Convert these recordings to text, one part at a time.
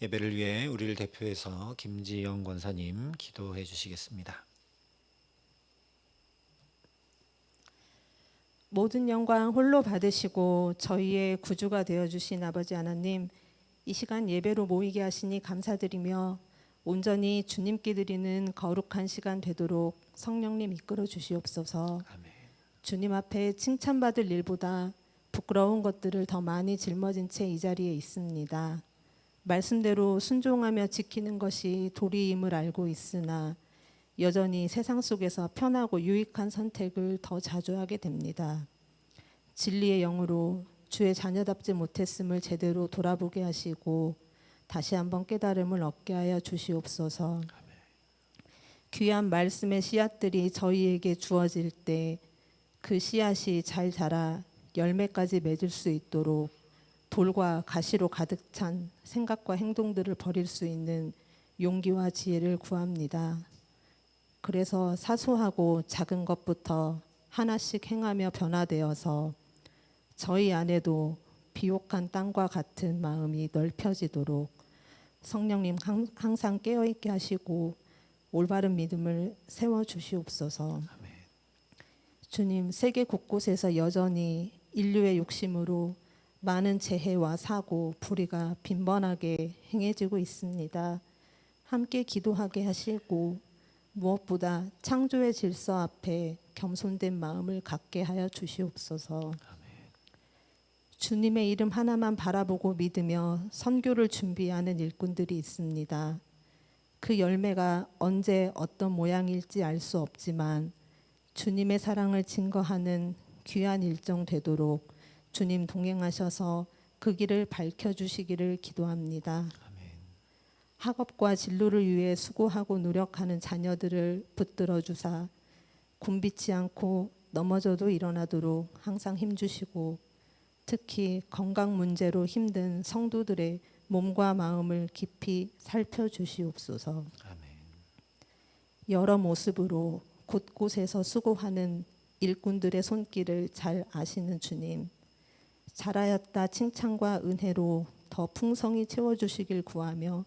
예배를 위해 우리를 대표해서 김지영 권사님 기도해 주시겠습니다. 모든 영광 홀로 받으시고 저희의 구주가 되어주신 아버지 하나님, 이 시간 예배로 모이게 하시니 감사드리며 온전히 주님께 드리는 거룩한 시간 되도록 성령님 이끌어 주시옵소서. 아멘. 주님 앞에 칭찬받을 일보다 부끄러운 것들을 더 많이 짊어진 채 이 자리에 있습니다. 말씀대로 순종하며 지키는 것이 도리임을 알고 있으나 여전히 세상 속에서 편하고 유익한 선택을 더 자주 하게 됩니다. 진리의 영으로 주의 자녀답지 못했음을 제대로 돌아보게 하시고 다시 한번 깨달음을 얻게 하여 주시옵소서. 귀한 말씀의 씨앗들이 저희에게 주어질 때 그 씨앗이 잘 자라 열매까지 맺을 수 있도록 돌과 가시로 가득 찬 생각과 행동들을 버릴 수 있는 용기와 지혜를 구합니다. 그래서 사소하고 작은 것부터 하나씩 행하며 변화되어서 저희 안에도 비옥한 땅과 같은 마음이 넓혀지도록 성령님 항상 깨어있게 하시고 올바른 믿음을 세워주시옵소서. 주님, 세계 곳곳에서 여전히 인류의 욕심으로 많은 재해와 사고, 불의가 빈번하게 행해지고 있습니다. 함께 기도하게 하시고 무엇보다 창조의 질서 앞에 겸손된 마음을 갖게 하여 주시옵소서. 주님의 이름 하나만 바라보고 믿으며 선교를 준비하는 일꾼들이 있습니다. 그 열매가 언제 어떤 모양일지 알 수 없지만 주님의 사랑을 증거하는 귀한 일정 되도록 주님 동행하셔서 그 길을 밝혀주시기를 기도합니다. 학업과 진로를 위해 수고하고 노력하는 자녀들을 붙들어 주사 굶비지 않고 넘어져도 일어나도록 항상 힘주시고 특히 건강 문제로 힘든 성도들의 몸과 마음을 깊이 살펴주시옵소서. 여러 모습으로 곳곳에서 수고하는 일꾼들의 손길을 잘 아시는 주님, 잘하였다 칭찬과 은혜로 더 풍성히 채워주시길 구하며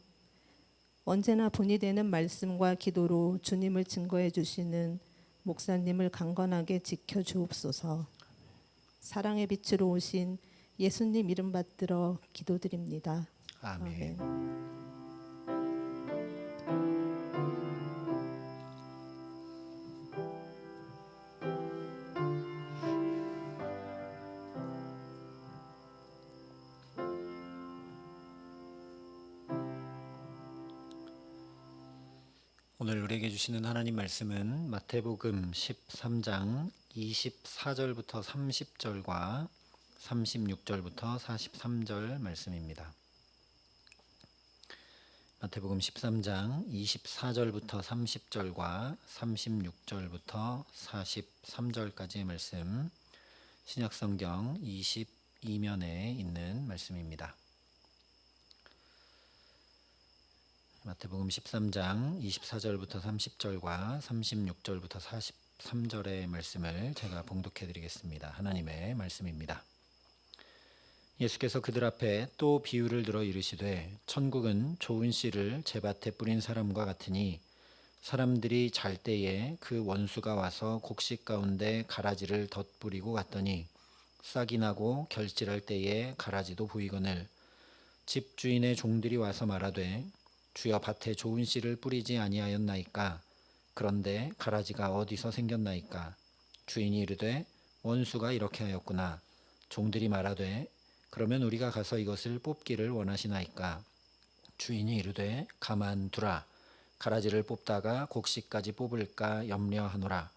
언제나 본이 되는 말씀과 기도로 주님을 증거해 주시는 목사님을 강건하게 지켜주옵소서. 사랑의 빛으로 오신 예수님 이름 받들어 기도드립니다. 아멘. 아멘. 오늘 우리에게 주시는 하나님 말씀은 마태복음 13장 24절부터 30절과 36절부터 43절 말씀입니다. 마태복음 13장 24절부터 30절과 36절부터 43절까지의 말씀, 신약성경 22면에 있는 말씀입니다. 마태복음 13장 24절부터 30절과 36절부터 43절의 말씀을 제가 봉독해 드리겠습니다. 하나님의 말씀입니다. 예수께서 그들 앞에 또 비유를 들어 이르시되 천국은 좋은 씨를 제밭에 뿌린 사람과 같으니 사람들이 잘 때에 그 원수가 와서 곡식 가운데 가라지를 덧뿌리고 갔더니 싹이 나고 결실할 때에 가라지도 보이거늘 집주인의 종들이 와서 말하되 주여 밭에 좋은 씨를 뿌리지 아니하였나이까? 그런데 가라지가 어디서 생겼나이까? 주인이 이르되 원수가 이렇게 하였구나. 종들이 말하되 그러면 우리가 가서 이것을 뽑기를 원하시나이까? 주인이 이르되 가만두라. 가라지를 뽑다가 곡식까지 뽑을까 염려하노라.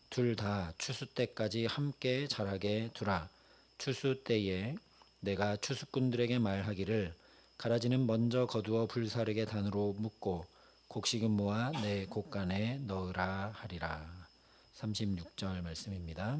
둘 다 추수 때까지 함께 자라게 두라. 추수 때에 내가 추수꾼들에게 말하기를 가라지는 먼저 거두어 불사르게 단으로 묶고 곡식은 모아 내 곡간에 넣으라 하리라. 36절 말씀입니다.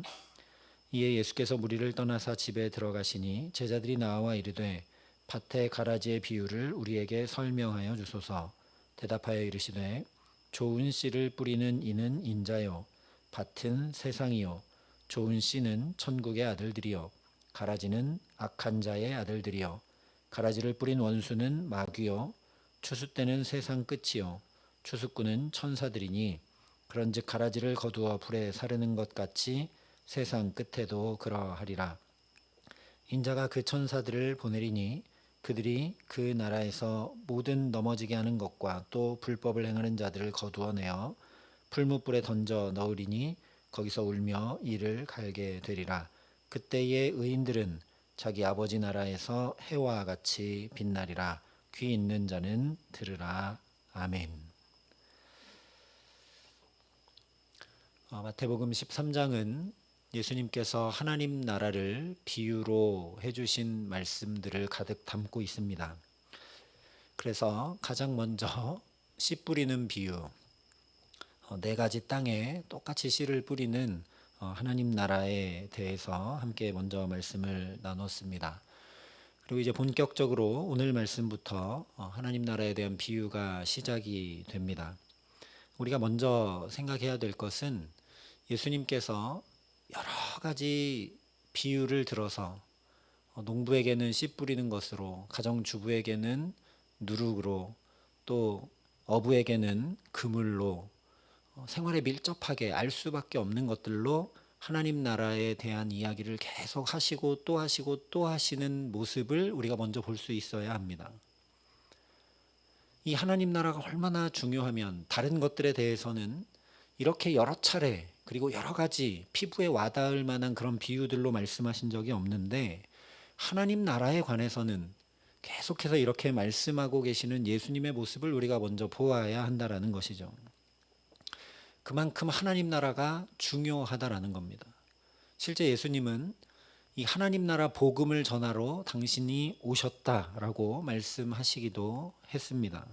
이에 예수께서 무리를 떠나사 집에 들어가시니 제자들이 나와 이르되 밭의 가라지의 비유를 우리에게 설명하여 주소서. 대답하여 이르시되 좋은 씨를 뿌리는 이는 인자요 밭은 세상이요 좋은 씨는 천국의 아들들이요 가라지는 악한 자의 아들들이요 가라지를 뿌린 원수는 마귀요 추수 때는 세상 끝이요 추수꾼은 천사들이니 그런즉 가라지를 거두어 불에 사르는 것 같이 세상 끝에도 그러하리라. 인자가 그 천사들을 보내리니 그들이 그 나라에서 모든 넘어지게 하는 것과 또 불법을 행하는 자들을 거두어내어 풀무불에 던져 넣으리니 거기서 울며 이를 갈게 되리라. 그때의 의인들은 자기 아버지 나라에서 해와 같이 빛나리라. 귀 있는 자는 들으라. 아멘. 마태복음 13장은 예수님께서 하나님 나라를 비유로 해주신 말씀들을 가득 담고 있습니다. 그래서 가장 먼저 씨 뿌리는 비유, 네 가지 땅에 똑같이 씨를 뿌리는 하나님 나라에 대해서 함께 먼저 말씀을 나눴습니다. 그리고 이제 본격적으로 오늘 말씀부터 하나님 나라에 대한 비유가 시작이 됩니다. 우리가 먼저 생각해야 될 것은 예수님께서 여러 가지 비유를 들어서 농부에게는 씨 뿌리는 것으로, 가정주부에게는 누룩으로, 또 어부에게는 그물로 생활에 밀접하게 알 수밖에 없는 것들로 하나님 나라에 대한 이야기를 계속 하시고 또 하시고 또 하시는 모습을 우리가 먼저 볼 수 있어야 합니다. 이 하나님 나라가 얼마나 중요하면 다른 것들에 대해서는 이렇게 여러 차례 그리고 여러 가지 피부에 와닿을 만한 그런 비유들로 말씀하신 적이 없는데 하나님 나라에 관해서는 계속해서 이렇게 말씀하고 계시는 예수님의 모습을 우리가 먼저 보아야 한다라는 것이죠. 그만큼 하나님 나라가 중요하다라는 겁니다. 실제 예수님은 이 하나님 나라 복음을 전하러 당신이 오셨다라고 말씀하시기도 했습니다.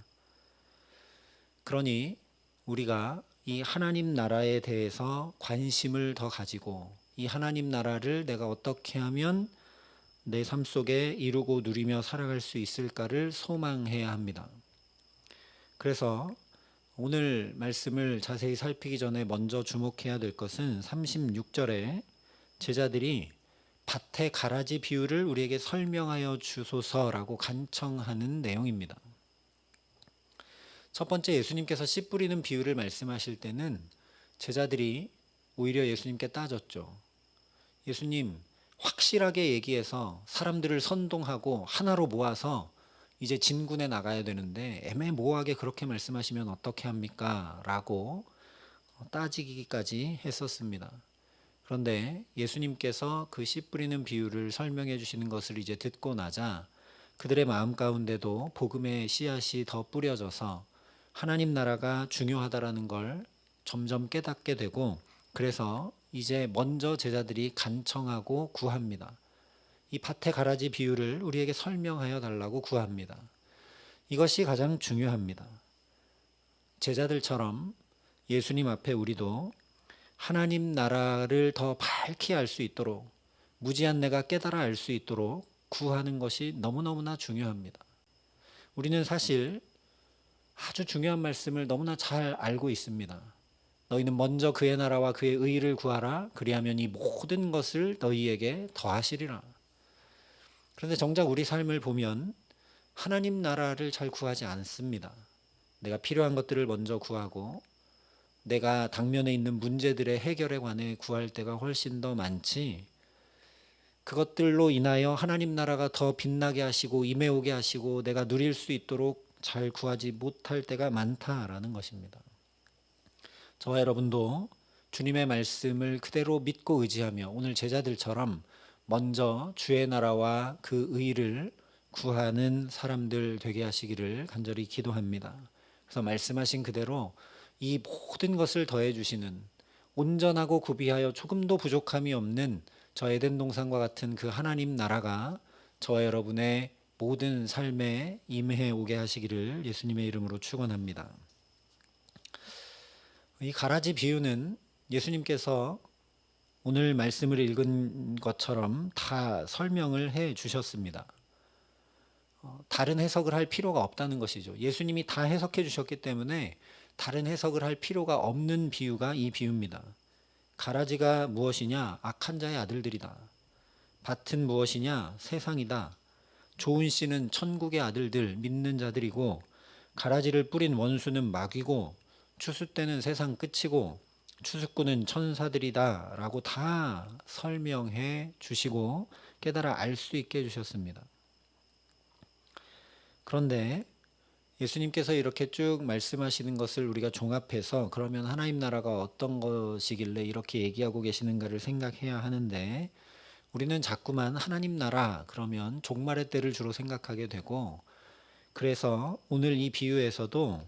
그러니 우리가 이 하나님 나라에 대해서 관심을 더 가지고 이 하나님 나라를 내가 어떻게 하면 내 삶 속에 이루고 누리며 살아갈 수 있을까를 소망해야 합니다. 그래서 오늘 말씀을 자세히 살피기 전에 먼저 주목해야 될 것은 36절에 제자들이 밭의 가라지 비유를 우리에게 설명하여 주소서라고 간청하는 내용입니다. 첫 번째 예수님께서 씨 뿌리는 비유를 말씀하실 때는 제자들이 오히려 예수님께 따졌죠. 예수님, 확실하게 얘기해서 사람들을 선동하고 하나로 모아서 이제 진군에 나가야 되는데 애매모호하게 그렇게 말씀하시면 어떻게 합니까? 라고 따지기까지 했었습니다. 그런데 예수님께서 그 씨 뿌리는 비유를 설명해 주시는 것을 이제 듣고 나자 그들의 마음 가운데도 복음의 씨앗이 더 뿌려져서 하나님 나라가 중요하다라는 걸 점점 깨닫게 되고 그래서 이제 먼저 제자들이 간청하고 구합니다. 이 밭의 가라지 비유를 우리에게 설명하여 달라고 구합니다. 이것이 가장 중요합니다. 제자들처럼 예수님 앞에 우리도 하나님 나라를 더 밝히 알 수 있도록 무지한 내가 깨달아 알 수 있도록 구하는 것이 너무너무나 중요합니다. 우리는 사실 아주 중요한 말씀을 너무나 잘 알고 있습니다. 너희는 먼저 그의 나라와 그의 의를 구하라. 그리하면 이 모든 것을 너희에게 더하시리라. 그런데 정작 우리 삶을 보면 하나님 나라를 잘 구하지 않습니다. 내가 필요한 것들을 먼저 구하고 내가 당면에 있는 문제들의 해결에 관해 구할 때가 훨씬 더 많지, 그것들로 인하여 하나님 나라가 더 빛나게 하시고 임해오게 하시고 내가 누릴 수 있도록 잘 구하지 못할 때가 많다라는 것입니다. 저와 여러분도 주님의 말씀을 그대로 믿고 의지하며 오늘 제자들처럼 먼저 주의 나라와 그 의를 구하는 사람들 되게 하시기를 간절히 기도합니다. 그래서 말씀하신 그대로 이 모든 것을 더해 주시는 온전하고 구비하여 조금도 부족함이 없는 저 에덴 동산과 같은 그 하나님 나라가 저와 여러분의 모든 삶에 임해 오게 하시기를 예수님의 이름으로 축원합니다. 이 가라지 비유는 예수님께서 오늘 말씀을 읽은 것처럼 다 설명을 해 주셨습니다. 다른 해석을 할 필요가 없다는 것이죠. 예수님이 다 해석해 주셨기 때문에 다른 해석을 할 필요가 없는 비유가 이 비유입니다. 가라지가 무엇이냐? 악한 자의 아들들이다. 밭은 무엇이냐? 세상이다. 좋은 씨는 천국의 아들들, 믿는 자들이고 가라지를 뿌린 원수는 마귀고 추수 때는 세상 끝이고 추수꾼은 천사들이다 라고 다 설명해 주시고 깨달아 알 수 있게 해주셨습니다. 그런데 예수님께서 이렇게 쭉 말씀하시는 것을 우리가 종합해서 그러면 하나님 나라가 어떤 것이길래 이렇게 얘기하고 계시는가를 생각해야 하는데, 우리는 자꾸만 하나님 나라 그러면 종말의 때를 주로 생각하게 되고, 그래서 오늘 이 비유에서도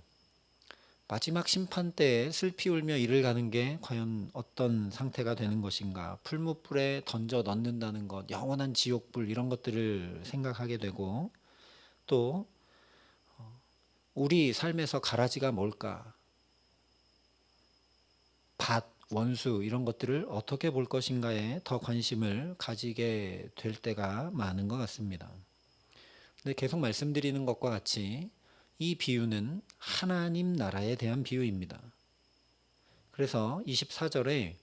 마지막 심판 때에 슬피 울며 이를 가는 게 과연 어떤 상태가 되는 것인가, 풀무불에 던져 넣는다는 것, 영원한 지옥불, 이런 것들을 생각하게 되고, 또 우리 삶에서 가라지가 뭘까, 밭, 원수, 이런 것들을 어떻게 볼 것인가에 더 관심을 가지게 될 때가 많은 것 같습니다. 근데 계속 말씀드리는 것과 같이 이 비유는 하나님 나라에 대한 비유입니다. 그래서 24절에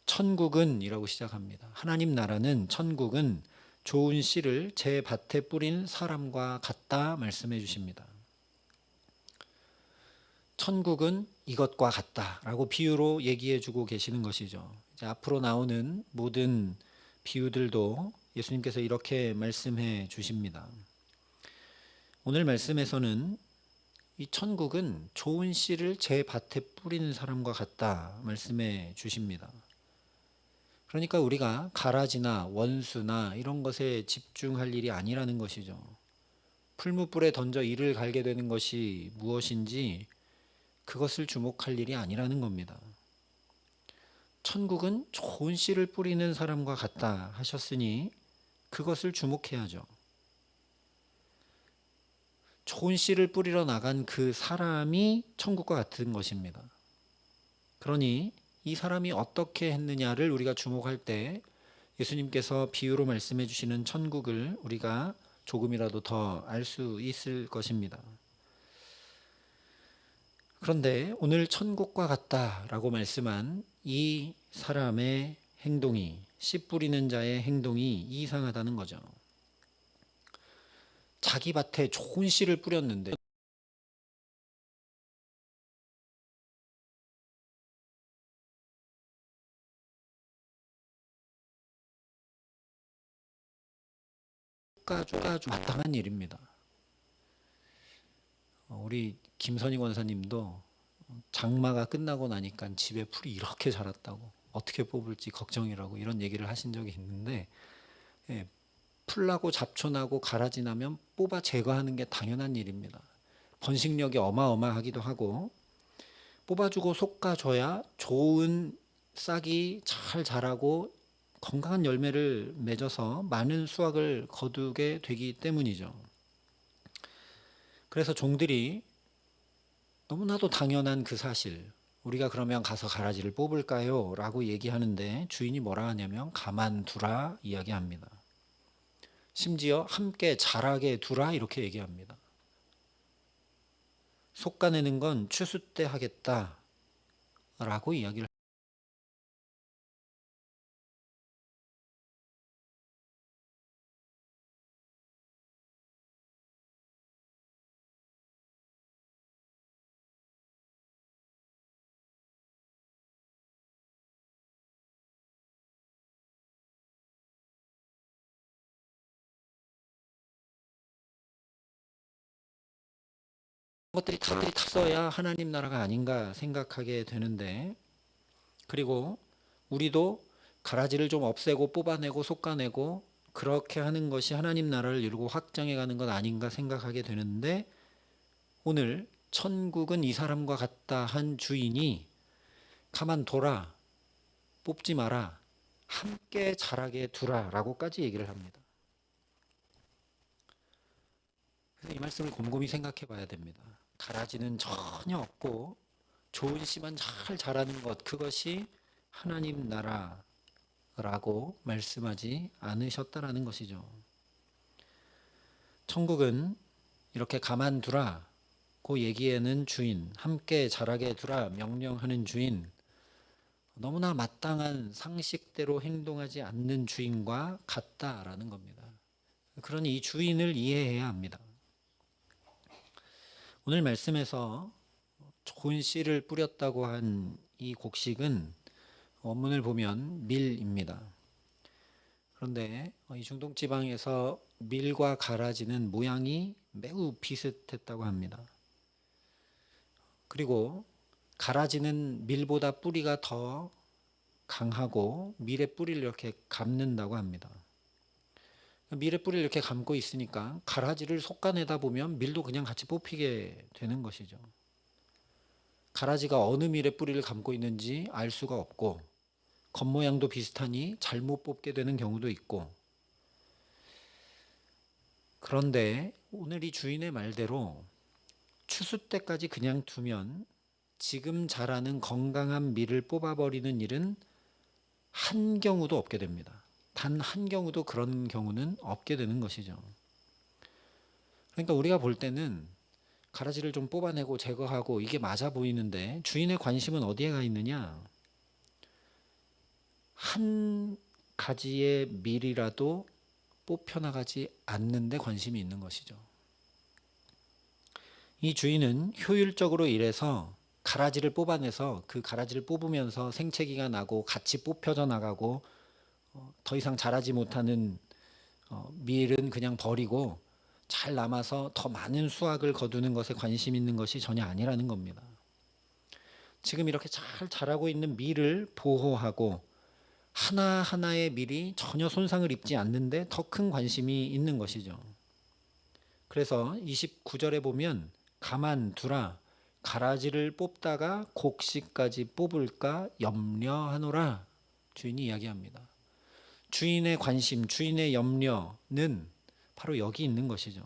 천국은 이라고 시작합니다. 하나님 나라는, 천국은 좋은 씨를 제 밭에 뿌린 사람과 같다 말씀해 주십니다. 천국은 이것과 같다라고 비유로 얘기해 주고 계시는 것이죠. 이제 앞으로 나오는 모든 비유들도 예수님께서 이렇게 말씀해 주십니다. 오늘 말씀에서는 이 천국은 좋은 씨를 제 밭에 뿌리는 사람과 같다 말씀해 주십니다. 그러니까 우리가 가라지나 원수나 이런 것에 집중할 일이 아니라는 것이죠. 풀무불에 던져 이를 갈게 되는 것이 무엇인지 그것을 주목할 일이 아니라는 겁니다. 천국은 좋은 씨를 뿌리는 사람과 같다 하셨으니 그것을 주목해야죠. 좋은 씨를 뿌리러 나간 그 사람이 천국과 같은 것입니다. 그러니 이 사람이 어떻게 했느냐를 우리가 주목할 때 예수님께서 비유로 말씀해 주시는 천국을 우리가 조금이라도 더 알 수 있을 것입니다. 그런데 오늘 천국과 같다라고 말씀한 이 사람의 행동이, 씨 뿌리는 자의 행동이 이상하다는 거죠. 자기 밭에 좋은 씨를 뿌렸는데 아주 마땅한 일입니다. 우리 김선희 권사님도 장마가 끝나고 나니까 집에 풀이 이렇게 자랐다고, 어떻게 뽑을지 걱정이라고 이런 얘기를 하신 적이 있는데, 예, 풀나고 잡초나고 가라지 나면 뽑아 제거하는 게 당연한 일입니다. 번식력이 어마어마하기도 하고, 뽑아주고 솎아줘야 좋은 싹이 잘 자라고 건강한 열매를 맺어서 많은 수확을 거두게 되기 때문이죠. 그래서 종들이 너무나도 당연한 그 사실, 우리가 그러면 가서 가라지를 뽑을까요? 라고 얘기하는데 주인이 뭐라 하냐면 가만두라 이야기합니다. 심지어 함께 자라게 두라 이렇게 얘기합니다. 솎아내는 건 추수 때 하겠다 라고 이야기를 것들이 다 있어야 하나님 나라가 아닌가 생각하게 되는데, 그리고 우리도 가라지를 좀 없애고 뽑아내고 솎아내고 그렇게 하는 것이 하나님 나라를 이루고 확장해 가는 것 아닌가 생각하게 되는데, 오늘 천국은 이 사람과 같다 한 주인이 가만둬라, 뽑지 마라, 함께 자라게 두라 라고까지 얘기를 합니다. 그래서 이 말씀을 곰곰이 생각해 봐야 됩니다. 가라지는 전혀 없고 좋은 씨만 잘 자라는 것, 그것이 하나님 나라라고 말씀하지 않으셨다라는 것이죠. 천국은 이렇게 가만두라고 얘기하는 주인, 함께 자라게 두라 명령하는 주인, 너무나 마땅한 상식대로 행동하지 않는 주인과 같다라는 겁니다. 그러니 이 주인을 이해해야 합니다. 오늘 말씀에서 좋은 씨를 뿌렸다고 한 이 곡식은 원문을 보면 밀입니다. 그런데 이 중동 지방에서 밀과 가라지는 모양이 매우 비슷했다고 합니다. 그리고 가라지는 밀보다 뿌리가 더 강하고 밀의 뿌리를 이렇게 감는다고 합니다. 밀의 뿌리를 이렇게 감고 있으니까 가라지를 솎아내다 보면 밀도 그냥 같이 뽑히게 되는 것이죠. 가라지가 어느 밀의 뿌리를 감고 있는지 알 수가 없고 겉모양도 비슷하니 잘못 뽑게 되는 경우도 있고, 그런데 오늘 이 주인의 말대로 추수 때까지 그냥 두면 지금 자라는 건강한 밀을 뽑아버리는 일은 한 경우도 없게 됩니다. 단 한 경우도 그런 경우는 없게 되는 것이죠. 그러니까 우리가 볼 때는 가라지를 좀 뽑아내고 제거하고 이게 맞아 보이는데 주인의 관심은 어디에 가 있느냐? 한 가지의 밀이라도 뽑혀나가지 않는데 관심이 있는 것이죠. 이 주인은 효율적으로 일해서 가라지를 뽑아내서 그 가라지를 뽑으면서 생채기가 나고 같이 뽑혀져 나가고 더 이상 자라지 못하는 밀은 그냥 버리고 잘 남아서 더 많은 수확을 거두는 것에 관심 있는 것이 전혀 아니라는 겁니다. 지금 이렇게 잘 자라고 있는 밀을 보호하고 하나하나의 밀이 전혀 손상을 입지 않는데 더 큰 관심이 있는 것이죠. 그래서 29절에 보면 가만두라, 가라지를 뽑다가 곡식까지 뽑을까 염려하노라, 주인이 이야기합니다. 주인의 관심, 주인의 염려는 바로 여기 있는 것이죠.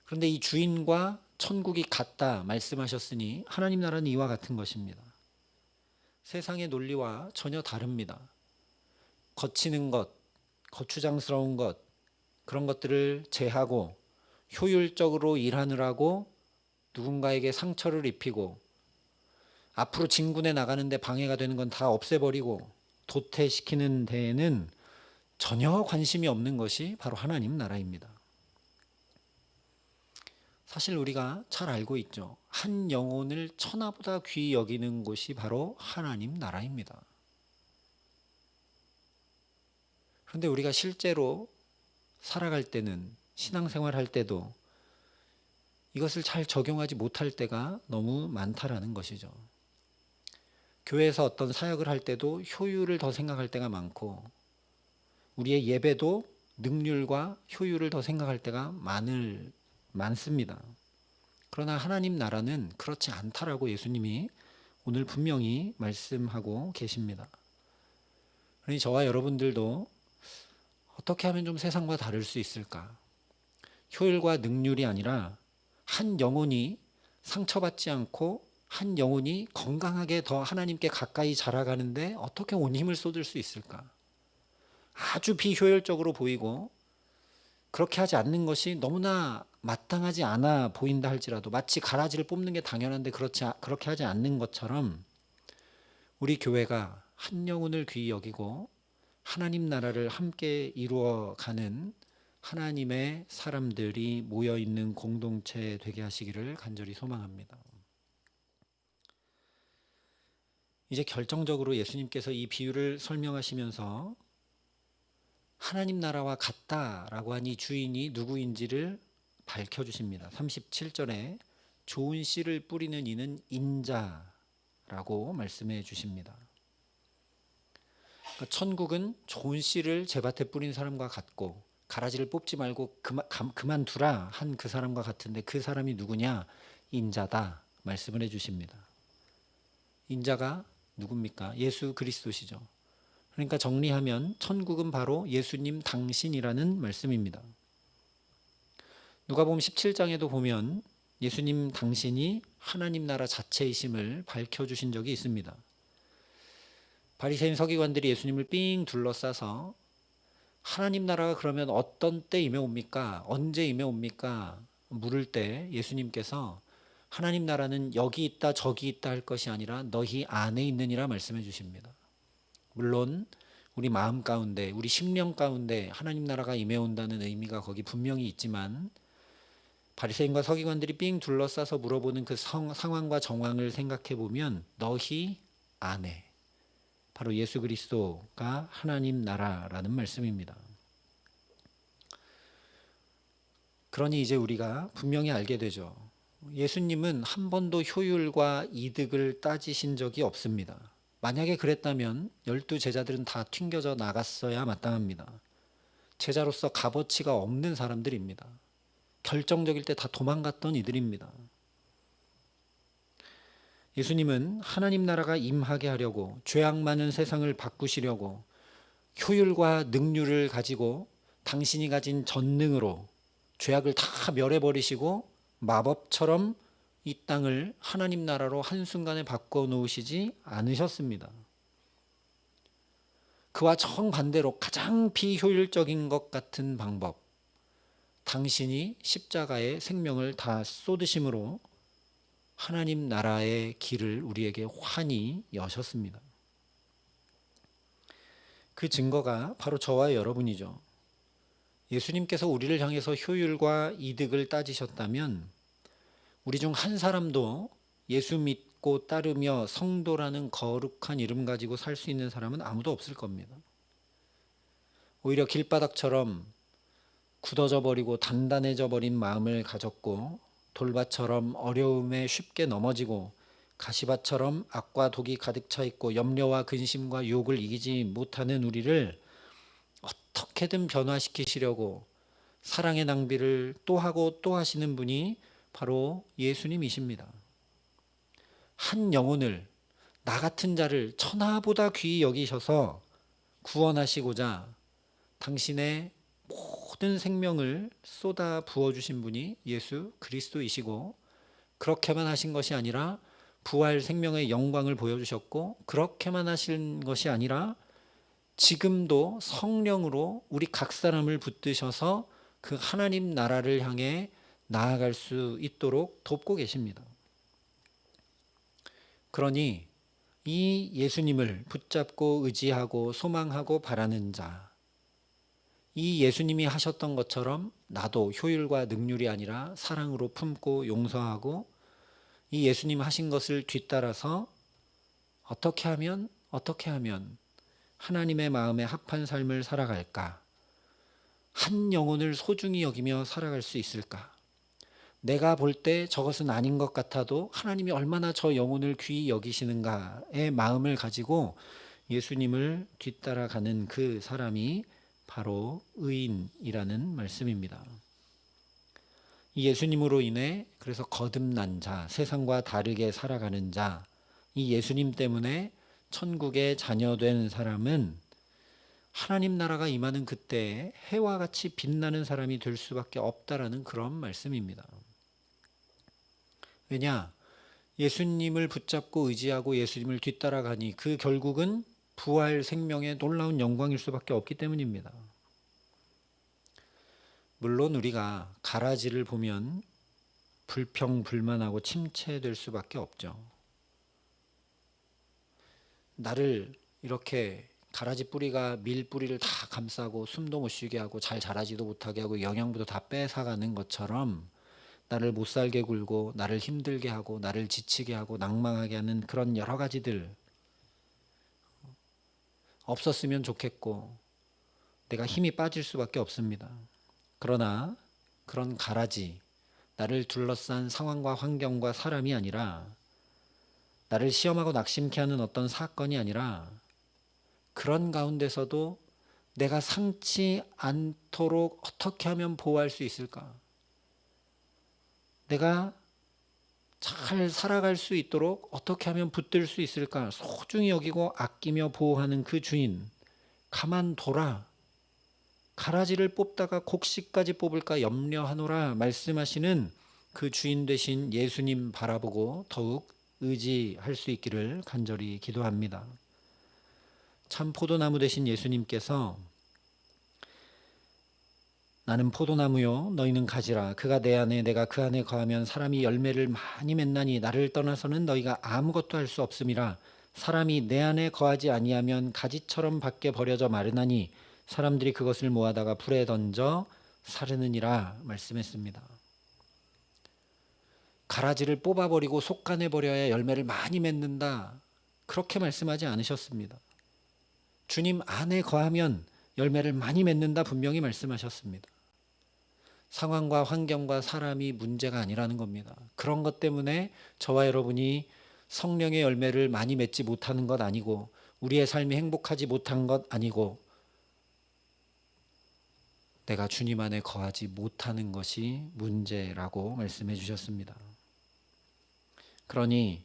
그런데 이 주인과 천국이 같다 말씀하셨으니 하나님 나라는 이와 같은 것입니다. 세상의 논리와 전혀 다릅니다. 거치는 것, 거추장스러운 것, 그런 것들을 제하고 효율적으로 일하느라고 누군가에게 상처를 입히고 앞으로 진군에 나가는데 방해가 되는 건 다 없애버리고 도태시키는 데에는 전혀 관심이 없는 것이 바로 하나님 나라입니다. 사실 우리가 잘 알고 있죠. 한 영혼을 천하보다 귀히 여기는 곳이 바로 하나님 나라입니다. 그런데 우리가 실제로 살아갈 때는, 신앙생활 할 때도 이것을 잘 적용하지 못할 때가 너무 많다라는 것이죠. 교회에서 어떤 사역을 할 때도 효율을 더 생각할 때가 많고, 우리의 예배도 능률과 효율을 더 생각할 때가 많습니다. 그러나 하나님 나라는 그렇지 않다라고 예수님이 오늘 분명히 말씀하고 계십니다. 그러니 저와 여러분들도 어떻게 하면 좀 세상과 다를 수 있을까? 효율과 능률이 아니라 한 영혼이 상처받지 않고 한 영혼이 건강하게 더 하나님께 가까이 자라가는데 어떻게 온 힘을 쏟을 수 있을까? 아주 비효율적으로 보이고 그렇게 하지 않는 것이 너무나 마땅하지 않아 보인다 할지라도, 마치 가라지를 뽑는 게 당연한데 그렇게 하지 않는 것처럼 우리 교회가 한 영혼을 귀히 여기고 하나님 나라를 함께 이루어가는 하나님의 사람들이 모여있는 공동체 되게 하시기를 간절히 소망합니다. 이제 결정적으로 예수님께서 이 비유를 설명하시면서 하나님 나라와 같다라고 한 이 주인이 누구인지를 밝혀주십니다. 37절에 좋은 씨를 뿌리는 이는 인자라고 말씀해 주십니다. 그러니까 천국은 좋은 씨를 제밭에 뿌린 사람과 같고 가라지를 뽑지 말고 그만두라 한 그 사람과 같은데, 그 사람이 누구냐? 인자다 말씀을 해 주십니다. 인자가 누굽니까? 예수 그리스도시죠. 그러니까 정리하면 천국은 바로 예수님 당신이라는 말씀입니다. 누가복음 17장에도 보면 예수님 당신이 하나님 나라 자체이심을 밝혀주신 적이 있습니다. 바리새인 서기관들이 예수님을 삥 둘러싸서 하나님 나라가 그러면 어떤 때 임해옵니까? 언제 임해옵니까? 물을 때 예수님께서 하나님 나라는 여기 있다 저기 있다 할 것이 아니라 너희 안에 있느니라 말씀해 주십니다. 물론 우리 마음 가운데, 우리 심령 가운데 하나님 나라가 임해온다는 의미가 거기 분명히 있지만 바리새인과 서기관들이 삥 둘러싸서 물어보는 그 상황과 정황을 생각해 보면 너희 안에 바로 예수 그리스도가 하나님 나라라는 말씀입니다. 그러니 이제 우리가 분명히 알게 되죠. 예수님은 한 번도 효율과 이득을 따지신 적이 없습니다. 만약에 그랬다면 12 제자들은 다 튕겨져 나갔어야 마땅합니다. 제자로서 값어치가 없는 사람들입니다. 결정적일 때 다 도망갔던 이들입니다. 예수님은 하나님 나라가 임하게 하려고, 죄악 많은 세상을 바꾸시려고 효율과 능률을 가지고 당신이 가진 전능으로 죄악을 다 멸해버리시고 마법처럼 이 땅을 하나님 나라로 한순간에 바꿔 놓으시지 않으셨습니다. 그와 정반대로 가장 비효율적인 것 같은 방법, 당신이 십자가에 생명을 다 쏟으심으로 하나님 나라의 길을 우리에게 환히 여셨습니다. 그 증거가 바로 저와 여러분이죠. 예수님께서 우리를 향해서 효율과 이득을 따지셨다면 우리 중 한 사람도 예수 믿고 따르며 성도라는 거룩한 이름 가지고 살 수 있는 사람은 아무도 없을 겁니다. 오히려 길바닥처럼 굳어져 버리고 단단해져 버린 마음을 가졌고 돌밭처럼 어려움에 쉽게 넘어지고 가시밭처럼 악과 독이 가득 차 있고 염려와 근심과 유혹을 이기지 못하는 우리를 어떻게든 변화시키시려고 사랑의 낭비를 또 하고 또 하시는 분이 바로 예수님이십니다. 한 영혼을, 나 같은 자를 천하보다 귀히 여기셔서 구원하시고자 당신의 모든 생명을 쏟아 부어주신 분이 예수 그리스도이시고, 그렇게만 하신 것이 아니라 부활 생명의 영광을 보여주셨고, 그렇게만 하신 것이 아니라 지금도 성령으로 우리 각 사람을 붙드셔서 그 하나님 나라를 향해 나아갈 수 있도록 돕고 계십니다. 그러니 이 예수님을 붙잡고 의지하고 소망하고 바라는 자, 이 예수님이 하셨던 것처럼 나도 효율과 능률이 아니라 사랑으로 품고 용서하고 이 예수님 하신 것을 뒤따라서 어떻게 하면 하나님의 마음에 합한 삶을 살아갈까? 한 영혼을 소중히 여기며 살아갈 수 있을까? 내가 볼 때 저것은 아닌 것 같아도 하나님이 얼마나 저 영혼을 귀히 여기시는가의 마음을 가지고 예수님을 뒤따라가는 그 사람이 바로 의인이라는 말씀입니다. 이 예수님으로 인해 그래서 거듭난 자, 세상과 다르게 살아가는 자, 이 예수님 때문에 천국의 자녀된 사람은 하나님 나라가 임하는 그때에 해와 같이 빛나는 사람이 될 수밖에 없다라는 그런 말씀입니다. 왜냐? 예수님을 붙잡고 의지하고 예수님을 뒤따라가니 그 결국은 부활 생명의 놀라운 영광일 수밖에 없기 때문입니다. 물론 우리가 가라지를 보면 불평불만하고 침체될 수밖에 없죠. 나를 이렇게 가라지 뿌리가 밀 뿌리를 다 감싸고 숨도 못 쉬게 하고 잘 자라지도 못하게 하고 영양분도 다 뺏어가는 것처럼 나를 못 살게 굴고 나를 힘들게 하고 나를 지치게 하고 낭망하게 하는 그런 여러 가지들 없었으면 좋겠고 내가 힘이 빠질 수밖에 없습니다. 그러나 그런 가라지, 나를 둘러싼 상황과 환경과 사람이 아니라 나를 시험하고 낙심케 하는 어떤 사건이 아니라 그런 가운데서도 내가 상치 않도록 어떻게 하면 보호할 수 있을까? 내가 잘 살아갈 수 있도록 어떻게 하면 붙들 수 있을까? 소중히 여기고 아끼며 보호하는 그 주인, 가만둬라. 가라지를 뽑다가 곡식까지 뽑을까 염려하노라 말씀하시는 그 주인 되신 예수님 바라보고 더욱 의지할 수 있기를 간절히 기도합니다. 참 포도나무 되신 예수님께서 나는 포도나무요 너희는 가지라 그가 내 안에 내가 그 안에 거하면 사람이 열매를 많이 맺나니 나를 떠나서는 너희가 아무것도 할 수 없음이라. 사람이 내 안에 거하지 아니하면 가지처럼 밖에 버려져 마르나니 사람들이 그것을 모아다가 불에 던져 사르느니라 말씀했습니다. 가라지를 뽑아버리고 속간해버려야 열매를 많이 맺는다. 그렇게 말씀하지 않으셨습니다. 주님 안에 거하면 열매를 많이 맺는다 분명히 말씀하셨습니다. 상황과 환경과 사람이 문제가 아니라는 겁니다. 그런 것 때문에 저와 여러분이 성령의 열매를 많이 맺지 못하는 것 아니고 우리의 삶이 행복하지 못한 것 아니고 내가 주님 안에 거하지 못하는 것이 문제라고 말씀해 주셨습니다. 그러니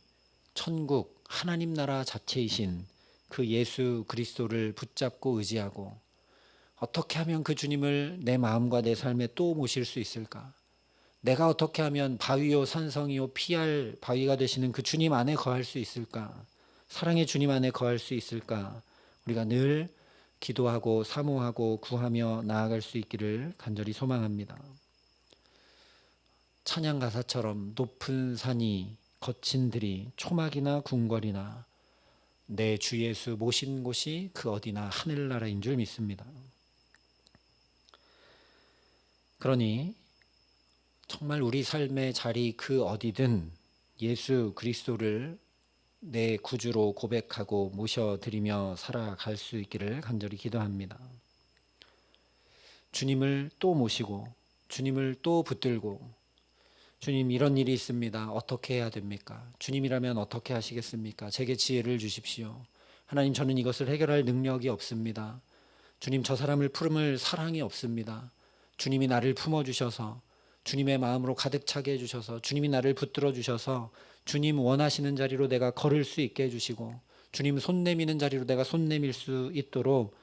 천국 하나님 나라 자체이신 그 예수 그리스도를 붙잡고 의지하고 어떻게 하면 그 주님을 내 마음과 내 삶에 또 모실 수 있을까? 내가 어떻게 하면 바위요 산성이요 피할 바위가 되시는 그 주님 안에 거할 수 있을까? 사랑의 주님 안에 거할 수 있을까? 우리가 늘 기도하고 사모하고 구하며 나아갈 수 있기를 간절히 소망합니다. 찬양 가사처럼 높은 산이 거친 들이 초막이나 궁궐이나 내 주 예수 모신 곳이 그 어디나 하늘나라인 줄 믿습니다. 그러니 정말 우리 삶의 자리 그 어디든 예수 그리스도를 내 구주로 고백하고 모셔드리며 살아갈 수 있기를 간절히 기도합니다. 주님을 또 모시고 주님을 또 붙들고 주님 이런 일이 있습니다. 어떻게 해야 됩니까? 주님이라면 어떻게 하시겠습니까? 제게 지혜를 주십시오. 하나님 저는 이것을 해결할 능력이 없습니다. 주님 저 사람을 품을 사랑이 없습니다. 주님이 나를 품어주셔서 주님의 마음으로 가득 차게 해주셔서 주님이 나를 붙들어 주셔서 주님 원하시는 자리로 내가 걸을 수 있게 해주시고 주님 손 내미는 자리로 내가 손 내밀 수 있도록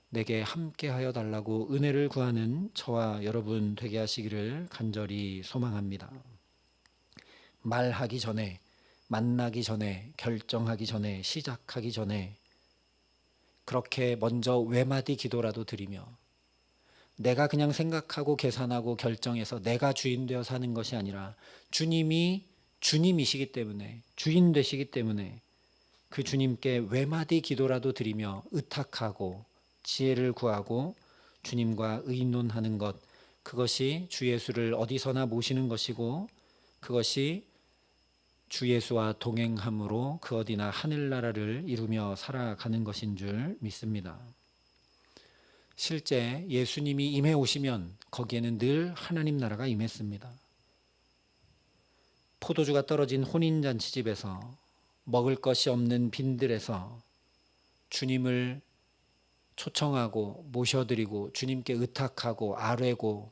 내게 함께하여 달라고 은혜를 구하는 저와 여러분 되게 하시기를 간절히 소망합니다. 말하기 전에, 만나기 전에, 결정하기 전에, 시작하기 전에 그렇게 먼저 외마디 기도라도 드리며 내가 그냥 생각하고 계산하고 결정해서 내가 주인 되어 사는 것이 아니라 주님이 주님이시기 때문에 주인 되시기 때문에 그 주님께 외마디 기도라도 드리며 의탁하고 지혜를 구하고 주님과 의논하는 것, 그것이 주 예수를 어디서나 모시는 것이고 그것이 주 예수와 동행함으로 그 어디나 하늘나라를 이루며 살아가는 것인 줄 믿습니다. 실제 예수님이 임해 오시면 거기에는 늘 하나님 나라가 임했습니다. 포도주가 떨어진 혼인잔치집에서 먹을 것이 없는 빈들에서 주님을 초청하고 모셔드리고 주님께 의탁하고 아뢰고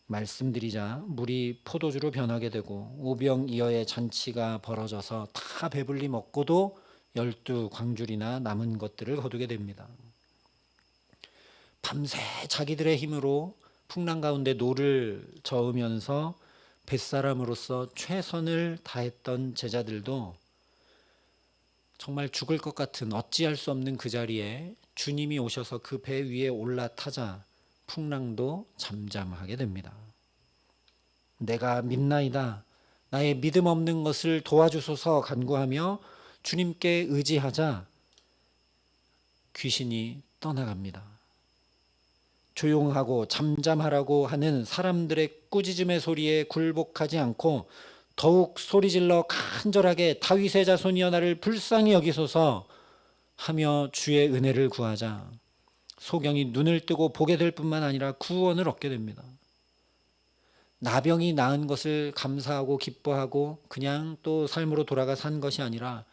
말씀드리자 물이 포도주로 변하게 되고 오병이어의 잔치가 벌어져서 다 배불리 먹고도 12광줄이나 남은 것들을 거두게 됩니다. 밤새 자기들의 힘으로 풍랑 가운데 노를 저으면서 뱃사람으로서 최선을 다했던 제자들도 정말 죽을 것 같은 어찌할 수 없는 그 자리에 주님이 오셔서 그 배 위에 올라타자 풍랑도 잠잠하게 됩니다. 내가 믿나이다. 나의 믿음 없는 것을 도와주소서 간구하며 주님께 의지하자 귀신이 떠나갑니다. 조용하고 잠잠하라고 하는 사람들의 꾸짖음의 소리에 굴복하지 않고 더욱 소리질러 간절하게 다윗의 자손이여 나를 불쌍히 여기소서 하며 주의 은혜를 구하자 소경이 눈을 뜨고 보게 될 뿐만 아니라 구원을 얻게 됩니다. 나병이 나은 것을 감사하고 기뻐하고 그냥 또 삶으로 돌아가 산 것이 아니라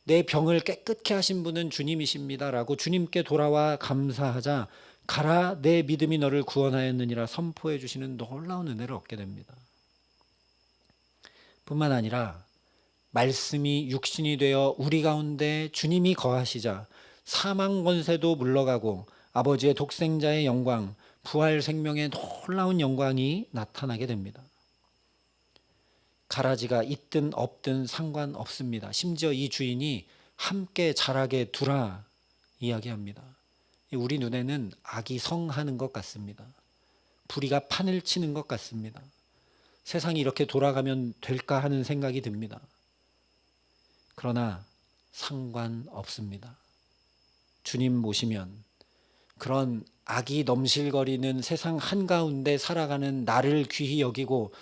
내 병을 깨끗게 하신 분은 주님이십니다라고 주님께 돌아와 감사하자 가라 내 믿음이 너를 구원하였느니라 선포해 주시는 놀라운 은혜를 얻게 됩니다. 뿐만 아니라 말씀이 육신이 되어 우리 가운데 주님이 거하시자 사망 권세도 물러가고 아버지의 독생자의 영광, 부활 생명의 놀라운 영광이 나타나게 됩니다. 가라지가 있든 없든 상관없습니다. 심지어 이 주인이 함께 자라게 두라 이야기합니다. 우리 눈에는 악이 성하는 것 같습니다. 불의가 판을 치는 것 같습니다. 세상이 이렇게 돌아가면 될까 하는 생각이 듭니다. 그러나 상관없습니다. 주님 모시면 그런 악이 넘실거리는 세상 한가운데 살아가는 나를 귀히 여기고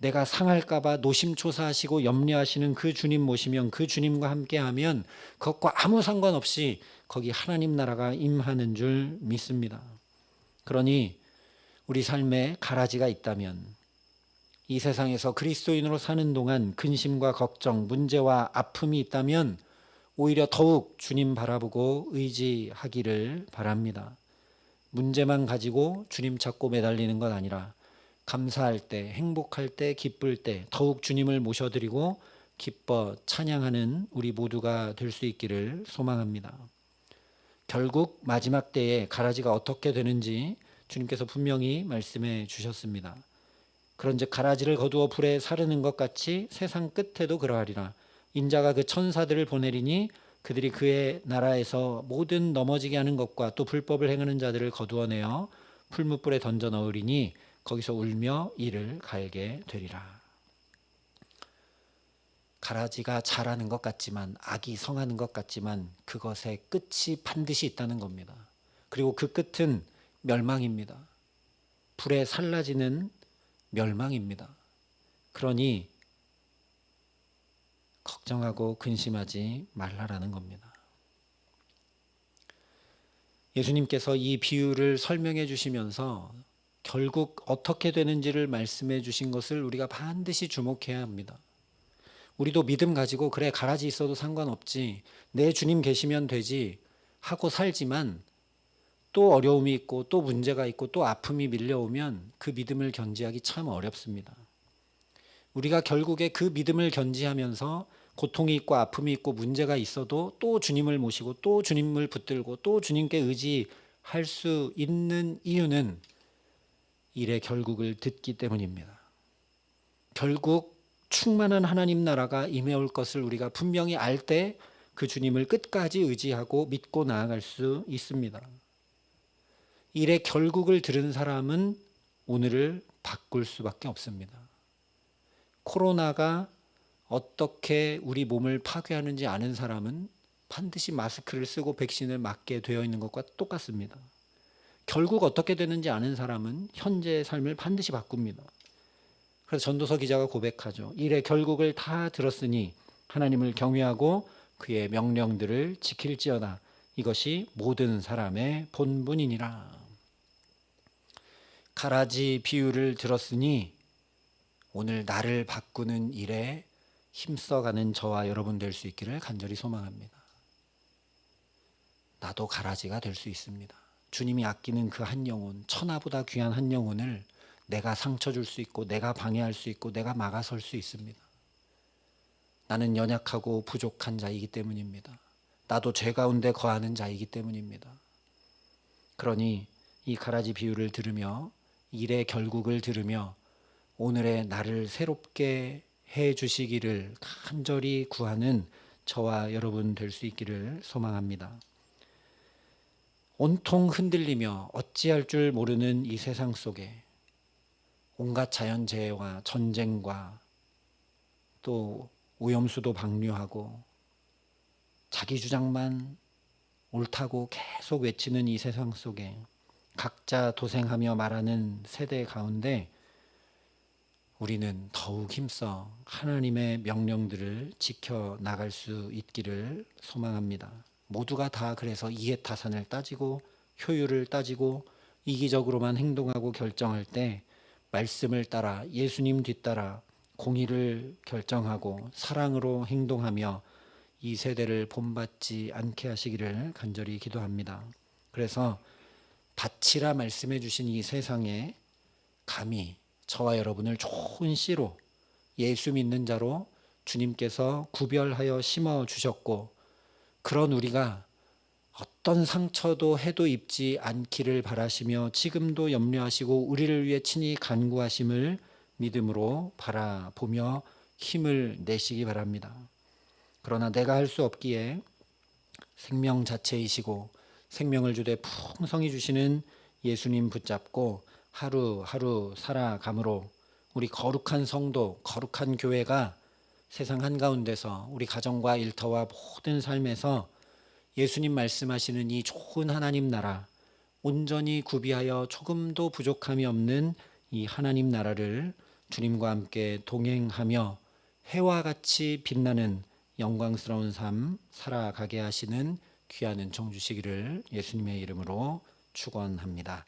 내가 상할까봐 노심초사하시고 염려하시는 그 주님 모시면, 그 주님과 함께하면 그것과 아무 상관없이 거기 하나님 나라가 임하는 줄 믿습니다. 그러니 우리 삶에 가라지가 있다면, 이 세상에서 그리스도인으로 사는 동안 근심과 걱정, 문제와 아픔이 있다면 오히려 더욱 주님 바라보고 의지하기를 바랍니다. 문제만 가지고 주님 찾고 매달리는 것 아니라 감사할 때, 행복할 때, 기쁠 때 더욱 주님을 모셔드리고 기뻐 찬양하는 우리 모두가 될 수 있기를 소망합니다. 결국 마지막 때에 가라지가 어떻게 되는지 주님께서 분명히 말씀해 주셨습니다. 그런즉 가라지를 거두어 불에 사르는 것 같이 세상 끝에도 그러하리라. 인자가 그 천사들을 보내리니 그들이 그의 나라에서 모든 넘어지게 하는 것과 또 불법을 행하는 자들을 거두어내어 풀무불에 던져 넣으리니 거기서 울며 이를 갈게 되리라. 가라지가 자라는 것 같지만, 악이 성하는 것 같지만 그것의 끝이 반드시 있다는 겁니다. 그리고 그 끝은 멸망입니다. 불에 살라지는 멸망입니다. 그러니 걱정하고 근심하지 말라라는 겁니다. 예수님께서 이 비유를 설명해 주시면서 결국 어떻게 되는지를 말씀해 주신 것을 우리가 반드시 주목해야 합니다. 우리도 믿음 가지고 그래 가라지 있어도 상관없지, 내 주님 계시면 되지 하고 살지만 또 어려움이 있고 또 문제가 있고 또 아픔이 밀려오면 그 믿음을 견지하기 참 어렵습니다. 우리가 결국에 그 믿음을 견지하면서 고통이 있고 아픔이 있고 문제가 있어도 또 주님을 모시고 또 주님을 붙들고 또 주님께 의지할 수 있는 이유는 일의 결국을 듣기 때문입니다. 결국 충만한 하나님 나라가 임해올 것을 우리가 분명히 알 때 그 주님을 끝까지 의지하고 믿고 나아갈 수 있습니다. 일의 결국을 들은 사람은 오늘을 바꿀 수밖에 없습니다. 코로나가 어떻게 우리 몸을 파괴하는지 아는 사람은 반드시 마스크를 쓰고 백신을 맞게 되어 있는 것과 똑같습니다. 결국 어떻게 되는지 아는 사람은 현재의 삶을 반드시 바꿉니다. 그래서 전도서 기자가 고백하죠. 일의 결국을 다 들었으니 하나님을 경외하고 그의 명령들을 지킬지어다. 이것이 모든 사람의 본분이니라. 가라지 비유를 들었으니 오늘 나를 바꾸는 일에 힘써가는 저와 여러분 될 수 있기를 간절히 소망합니다. 나도 가라지가 될 수 있습니다. 주님이 아끼는 그 한 영혼, 천하보다 귀한 한 영혼을 내가 상처 줄 수 있고 내가 방해할 수 있고 내가 막아설 수 있습니다. 나는 연약하고 부족한 자이기 때문입니다. 나도 죄 가운데 거하는 자이기 때문입니다. 그러니 이 가라지 비유를 들으며 일의 결국을 들으며 오늘의 나를 새롭게 해 주시기를 간절히 구하는 저와 여러분 될 수 있기를 소망합니다. 온통 흔들리며 어찌할 줄 모르는 이 세상 속에 온갖 자연재해와 전쟁과 또 오염수도 방류하고 자기 주장만 옳다고 계속 외치는 이 세상 속에 각자 도생하며 말하는 세대 가운데 우리는 더욱 힘써 하나님의 명령들을 지켜 나갈 수 있기를 소망합니다. 모두가 다 그래서 이해타산을 따지고 효율을 따지고 이기적으로만 행동하고 결정할 때 말씀을 따라 예수님 뒤따라 공의를 결정하고 사랑으로 행동하며 이 세대를 본받지 않게 하시기를 간절히 기도합니다. 그래서 밭이라 말씀해 주신 이 세상에 감히 저와 여러분을 좋은 씨로 예수 믿는 자로 주님께서 구별하여 심어 주셨고 그런 우리가 어떤 상처도 해도 입지 않기를 바라시며 지금도 염려하시고 우리를 위해 친히 간구하심을 믿음으로 바라보며 힘을 내시기 바랍니다. 그러나 내가 할 수 없기에 생명 자체이시고 생명을 주되 풍성히 주시는 예수님 붙잡고 하루하루 살아감으로 우리 거룩한 성도, 거룩한 교회가 세상 한가운데서 우리 가정과 일터와 모든 삶에서 예수님 말씀하시는 이 좋은 하나님 나라, 온전히 구비하여 조금도 부족함이 없는 이 하나님 나라를 주님과 함께 동행하며 해와 같이 빛나는 영광스러운 삶 살아가게 하시는 귀한 은총 주시기를 예수님의 이름으로 축원합니다.